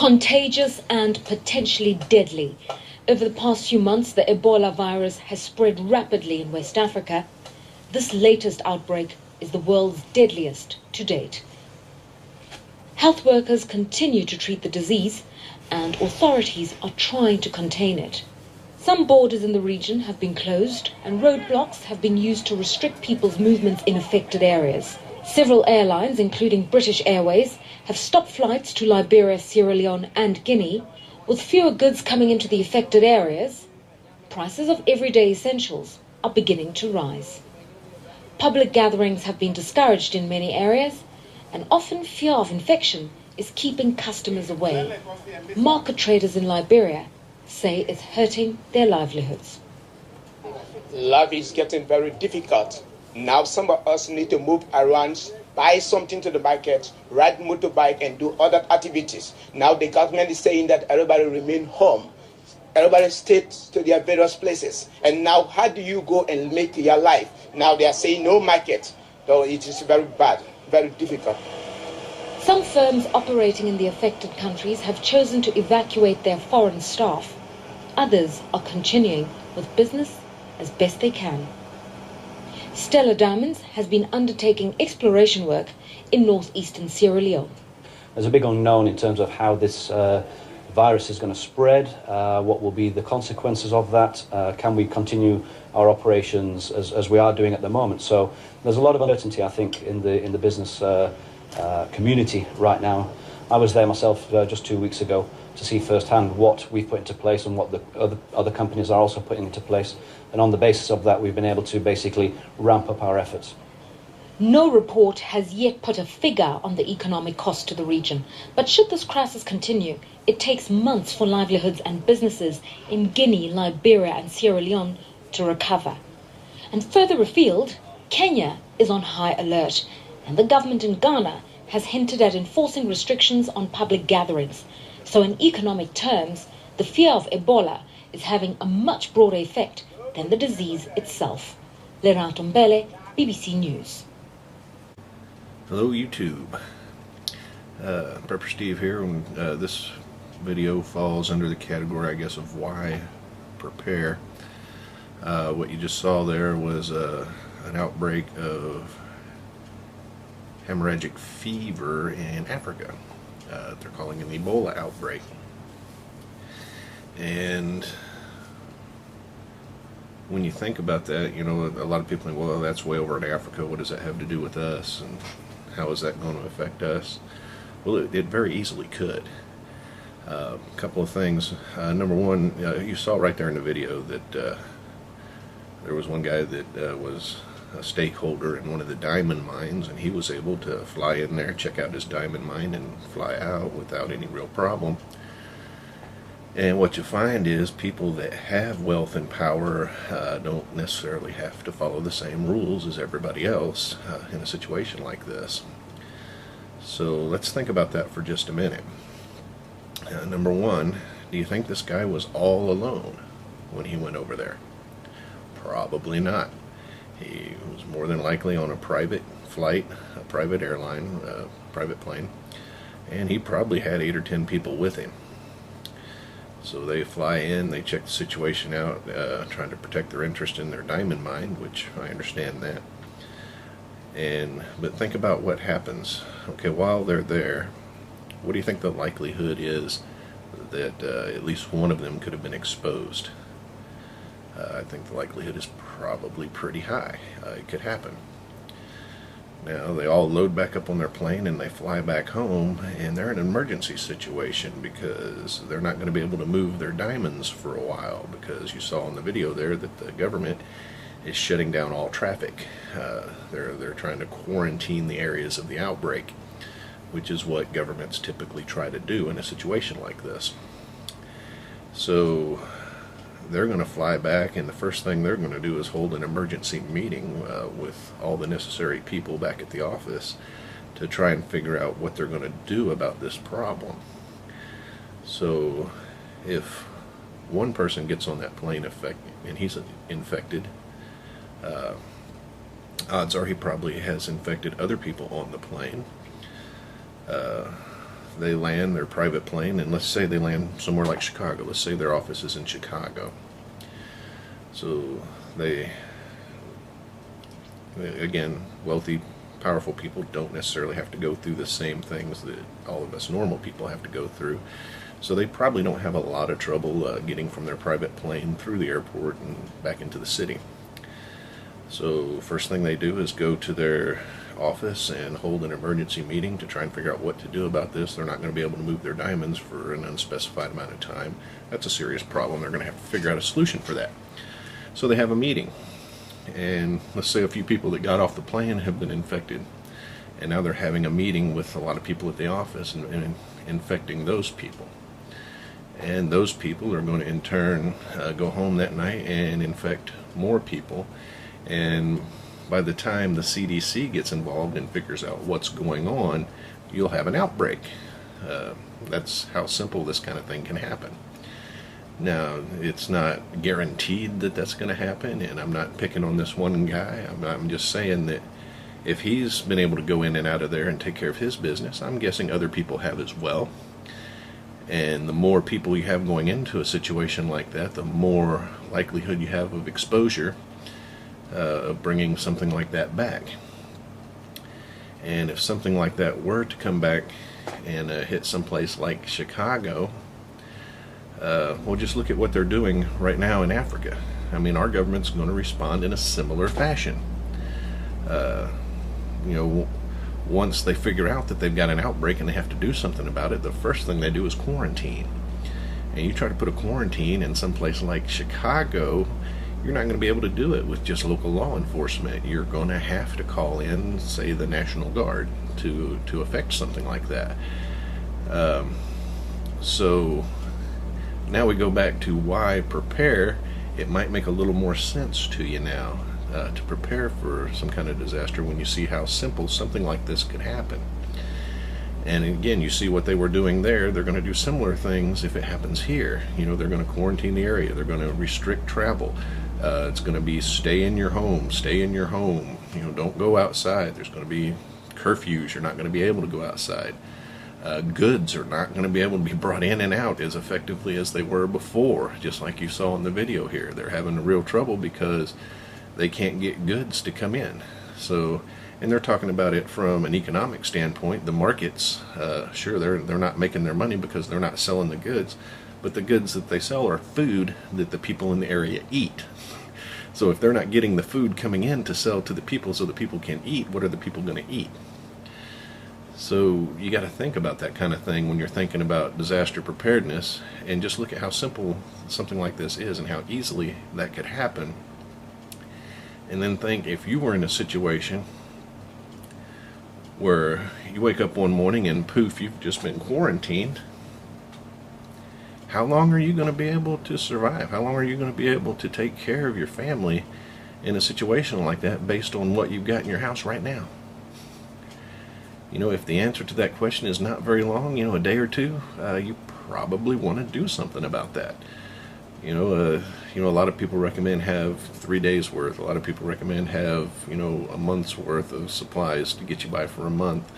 Contagious and potentially deadly. Over the past few months, the Ebola virus has spread rapidly in West Africa. This latest outbreak is the world's deadliest to date. Health workers continue to treat the disease, and authorities are trying to contain it. Some borders in the region have been closed, and roadblocks have been used to restrict people's movements in affected areas. Several airlines, including British Airways, have stopped flights to Liberia, Sierra Leone and Guinea. With fewer goods coming into the affected areas, prices of everyday essentials are beginning to rise. Public gatherings have been discouraged in many areas, and often fear of infection is keeping customers away. Market traders in Liberia say it's hurting their livelihoods. Life is getting very difficult. Now some of us need to move around, buy something to the market, ride motorbike and do other activities. Now the government is saying that everybody remain home. Everybody stays to their various places. And now how do you go and make your life? Now they are saying no market. So it is very bad, very difficult. Some firms operating in the affected countries have chosen to evacuate their foreign staff. Others are continuing with business as best they can. Stellar Diamonds has been undertaking exploration work in northeastern Sierra Leone. There's a big unknown in terms of how this virus is going to spread, what will be the consequences of that, can we continue our operations as we are doing at the moment. So there's a lot of uncertainty, I think, in the business community right now. I was there myself just 2 weeks ago to see firsthand what we've put into place and what the other companies are also putting into place. And on the basis of that, we've been able to basically ramp up our efforts. No report has yet put a figure on the economic cost to the region. But should this crisis continue, it takes months for livelihoods and businesses in Guinea, Liberia and Sierra Leone to recover. And further afield, Kenya is on high alert, and the government in Ghana has hinted at enforcing restrictions on public gatherings. So in economic terms, the fear of Ebola is having a much broader effect than the disease itself. Lerato Mbele, BBC News. Hello YouTube, Prepper Steve here, and this video falls under the category, I guess, of why prepare. What you just saw there was an outbreak of hemorrhagic fever in Africa. They're calling it an Ebola outbreak. And when you think about that, you know, a lot of people think, well, that's way over in Africa, what does that have to do with us, and how is that going to affect us? Well, it very easily could. A couple of things. Number one, you saw right there in the video that there was one guy that was a stakeholder in one of the diamond mines, and he was able to fly in there, check out his diamond mine, and fly out without any real problem. And what you find is people that have wealth and power don't necessarily have to follow the same rules as everybody else in a situation like this. So let's think about that for just a minute. Number one, do you think this guy was all alone when he went over there? Probably not. He was more than likely on a private flight, a private airline, a private plane, and he probably had 8 or 10 people with him. So they fly in, they check the situation out, trying to protect their interest in their diamond mine, which I understand that. But think about what happens. Okay, while they're there, what do you think the likelihood is that at least one of them could have been exposed? I think the likelihood is probably pretty high. It could happen. Now they all load back up on their plane and they fly back home, and they're in an emergency situation because they're not going to be able to move their diamonds for a while, because you saw in the video there that the government is shutting down all traffic. They're trying to quarantine the areas of the outbreak, which is what governments typically try to do in a situation like this. So they're going to fly back, and the first thing they're going to do is hold an emergency meeting with all the necessary people back at the office to try and figure out what they're going to do about this problem. So if one person gets on that plane and he's infected, odds are he probably has infected other people on the plane. they land their private plane, and let's say they land somewhere like Chicago. Let's say their office is in Chicago. So they again, wealthy, powerful people don't necessarily have to go through the same things that all of us normal people have to go through. So they probably don't have a lot of trouble getting from their private plane through the airport and back into the city. So first thing they do is go to their office and hold an emergency meeting to try and figure out what to do about this. They're not going to be able to move their diamonds for an unspecified amount of time. That's a serious problem. They're going to have to figure out a solution for that. So they have a meeting. And let's say a few people that got off the plane have been infected, and now they're having a meeting with a lot of people at the office and infecting those people. And those people are going to in turn go home that night and infect more people. And by the time the CDC gets involved and figures out what's going on, you'll have an outbreak. That's how simple this kind of thing can happen. Now, it's not guaranteed that that's going to happen, and I'm not picking on this one guy. I'm just saying that if he's been able to go in and out of there and take care of his business, I'm guessing other people have as well. And the more people you have going into a situation like that, the more likelihood you have of exposure, of bringing something like that back. And if something like that were to come back and hit someplace like Chicago, well, just look at what they're doing right now in Africa. I mean, our government's going to respond in a similar fashion. Once they figure out that they've got an outbreak and they have to do something about it, the first thing they do is quarantine. And you try to put a quarantine in some place like Chicago, you're not going to be able to do it with just local law enforcement. You're going to have to call in, say, the National Guard to affect something like that. So now we go back to why prepare. It might make a little more sense to you now to prepare for some kind of disaster when you see how simple something like this could happen. And again, you see what they were doing there. They're going to do similar things if it happens here. They're going to quarantine the area. They're going to restrict travel. It's going to be stay in your home. Don't go outside. There's going to be curfews. You're not going to be able to go outside. Goods are not going to be able to be brought in and out as effectively as they were before, just like you saw in the video here. They're having real trouble because they can't get goods to come in. So, and they're talking about it from an economic standpoint. The markets, sure, they're not making their money because they're not selling the goods, but the goods that they sell are food that the people in the area eat. So if they're not getting the food coming in to sell to the people so the people can eat, what are the people going to eat? So you got to think about that kind of thing when you're thinking about disaster preparedness, and just look at how simple something like this is and how easily that could happen. And then think, if you were in a situation where you wake up one morning and poof, you've just been quarantined, how long are you going to be able to survive? How long are you going to be able to take care of your family in a situation like that based on what you've got in your house right now? If the answer to that question is not very long, a day or two, you probably want to do something about that. A lot of people recommend have 3 days worth. A lot of people recommend have, a month's worth of supplies to get you by for a month.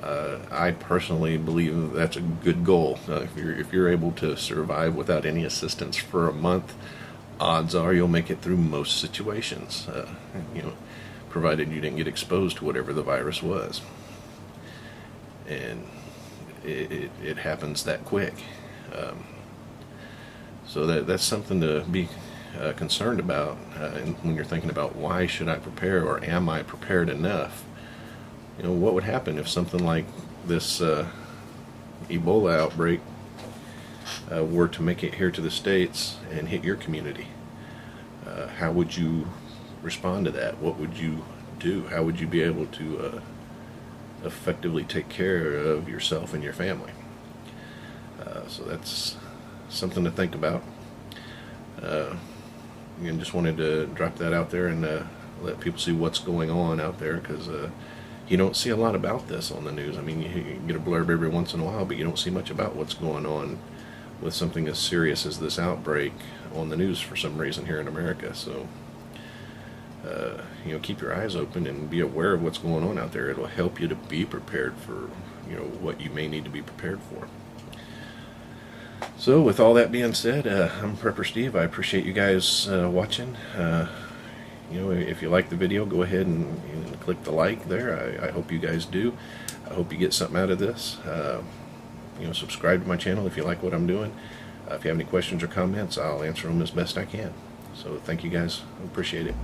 I personally believe that's a good goal. If you're able to survive without any assistance for a month, odds are you'll make it through most situations. Provided you didn't get exposed to whatever the virus was. And it happens that quick. So that's something to be concerned about when you're thinking about why should I prepare, or am I prepared enough? What would happen if something like this Ebola outbreak were to make it here to the States and hit your community? How would you respond to that? What would you do? How would you be able to effectively take care of yourself and your family? So that's something to think about. Again, just wanted to drop that out there and let people see what's going on out there, because you don't see a lot about this on the news. I mean, you get a blurb every once in a while, but you don't see much about what's going on with something as serious as this outbreak on the news for some reason here in America. So keep your eyes open and be aware of what's going on out there. It'll help you to be prepared for what you may need to be prepared for. So with all that being said, I'm Prepper Steve. I appreciate you guys watching. If you like the video, go ahead and click the like there. I hope you guys do. I hope you get something out of this. Subscribe to my channel if you like what I'm doing. If you have any questions or comments, I'll answer them as best I can. So thank you guys. I appreciate it.